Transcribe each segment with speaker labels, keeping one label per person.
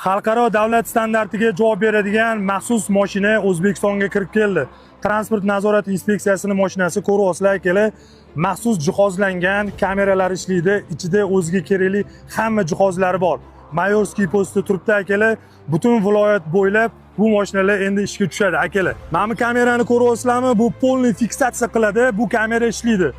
Speaker 1: Xalqaro davlat standartiga javob beradigan maxsus mashina O'zbekistonga kirib keldi. Transport nazorati inspeksiyasining mashinasi ko'ryapsizlar akalar. Maxsus jihozlangan kameralar ishlaydi. Ichida o'ziga kerakli hamma jihozlari bor. Mayorskiy postida turibdi akalar. Butun viloyat bo'ylab bu mashinalar endi ishga tushadi akalar. Mana bu kamerani ko'ryapsizlarmi? Bu polniy fiksatsiya qiladi. Bu kamera ishlaydi.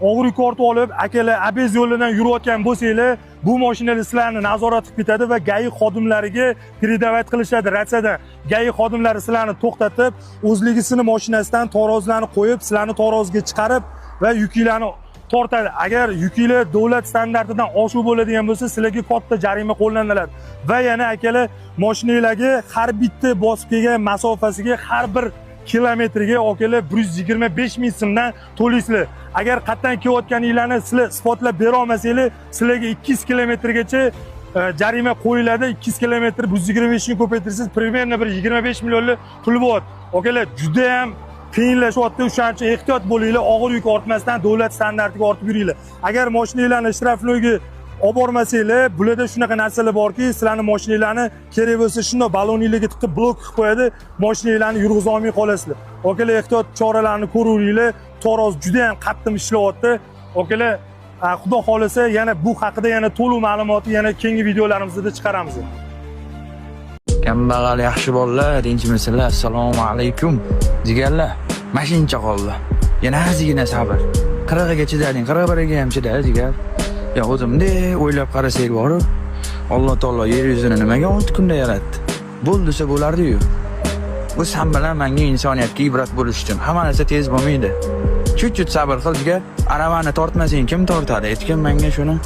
Speaker 1: Og'ir yuk ortib olib, akalar abez yo'lidan yurayotgan bo'lsanglar, bu mashinalar sizlarni nazorat qilib ketadi va GAI xodimlariga передавать qilishadi ratsiyadan. GAI xodimlari sizlarni to'xtatib, o'zligisini mashinasidan tarozlarni qo'yib, sizlarni taroziga chiqarib va yukinglarni tortadi. Agar yukinglar davlat standartidan oshiq bo'ladigan bo'lsa, sizlarga katta jarima qo'llaniladi. Va yana akalar, mashinangizlarga har bitta bosib kelgan masofasiga har bir kilometriga akalar 125 ming so'mdan to'laysizlar. Agar qatdan kelayotganinglarni sizlar isbotlab bera olmasanglar, sizlarga 200 kilometrgacha jarima qo'yiladi. 200 kilometr 125 ming ko'paytirsangiz, примерно bir 25 millionlik pul bo'ladi. Akalar juda ham qiyinlashyapti. O'shaning uchun ehtiyot bo'linglar, og'ir yuk ortmasdan davlat standartiga ortib yuringlar. Agar mashinanglarni shtrafnoyga olib bormasanglar, bularda shunaqa narsalar borki, sizlarning mashinanglarni kerak bo'lsa shunday baloninglarga tiqib blok qilib qo'yadi, mashinanglarni yurg'iza olmay qolasizlar. Akalar ehtiyot choralarini ko'ringlar. Taroz juda ham qattiq ishlayapti. Akalar, xudo xolasa yana bu haqida yana to'liq ma'lumotni yana keyingi videolarimizda chiqaramiz.
Speaker 2: Kambag'al yaxshi bolalar, tinchmisizlar? Assalomu alaykum. Jigarlar, mashincha qoldi. Yana ozgina sabr. 40 gacha chidading, 41ga ham chidadi jigar. Ya o'zimda o'ylab qarasak bor. Alloh taolo yer yuzini nimaga 6 kunda yaratdi? Bo'ldisa bo'lardi-yu. Bu sen bilan menga insoniyatga ibrat bo'lish uchun. Hamma narsa tez bo'lmaydi. Chut sabr qil jigar. Aravani tortmasang kim tortadi? Aytgan menga shuni.